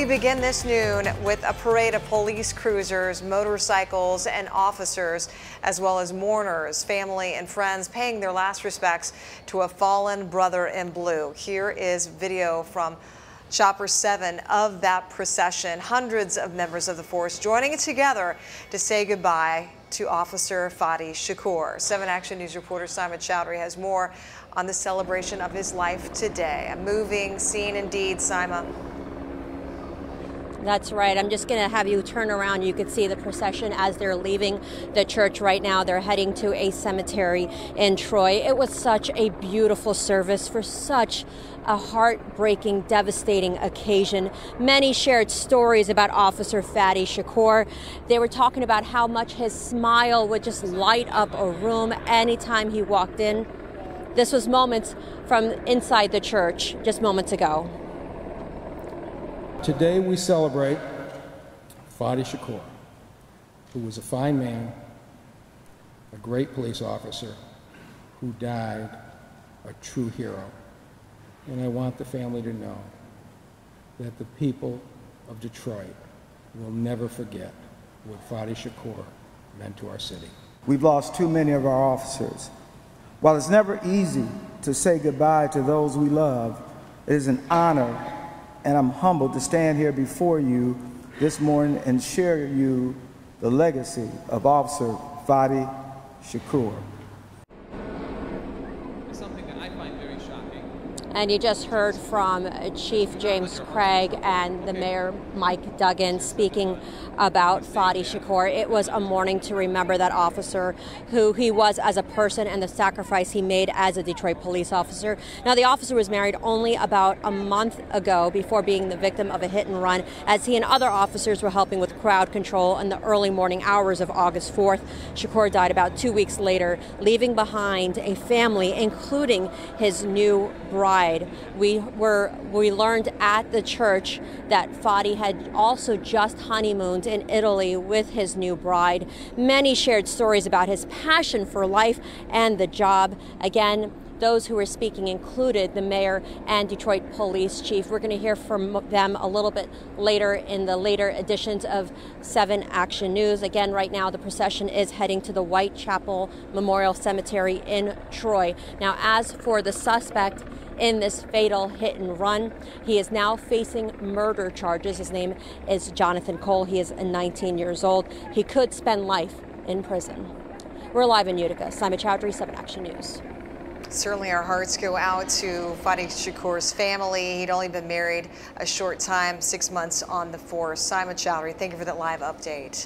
We begin this noon with a parade of police cruisers, motorcycles, and officers, as well as mourners, family, and friends paying their last respects to a fallen brother in blue. Here is video from Chopper 7 of that procession. Hundreds of members of the force joining together to say goodbye to Officer Fadi Shukur. 7 Action News reporter Simon Chowdhury has more on the celebration of his life today. A moving scene indeed, Simon. That's right. I'm just going to have you turn around. You can see the procession as they're leaving the church right now. They're heading to a cemetery in Troy. It was such a beautiful service for such a heartbreaking, devastating occasion. Many shared stories about Officer Fadi Shukur. They were talking about how much his smile would just light up a room anytime he walked in. This was moments from inside the church just moments ago. Today we celebrate Fadi Shukur, who was a fine man, a great police officer, who died a true hero. And I want the family to know that the people of Detroit will never forget what Fadi Shukur meant to our city. We've lost too many of our officers. While it's never easy to say goodbye to those we love, it is an honor and I'm humbled to stand here before you this morning and share you the legacy of Officer Fadi Shukur. Something that I find very shocking. And you just heard from Chief James Craig and the Mayor Mike Duggan speaking about Fadi Shukur. It was a morning to remember that officer, who he was as a person and the sacrifice he made as a Detroit police officer. Now, the officer was married only about a month ago before being the victim of a hit and run, as he and other officers were helping with crowd control in the early morning hours of August 4th. Shukur died about 2 weeks later, leaving behind a family, including his new bride. We learned at the church that Fadi had also just honeymooned in Italy with his new bride. Many shared stories about his passion for life and the job. Again, those who were speaking included the mayor and Detroit police chief. We're going to hear from them a little bit later in the later editions of 7 Action News. Again, right now the procession is heading to the Whitechapel Memorial Cemetery in Troy. Now, as for the suspect in this fatal hit and run, he is now facing murder charges. His name is Jonathan Cole. He is 19 years old. He could spend life in prison. We're live in Utica. Simon Chowdhury, 7 Action News. Certainly our hearts go out to Fadi Shukur's family. He'd only been married a short time, 6 months on the force. Simon Chowdhury, thank you for that live update.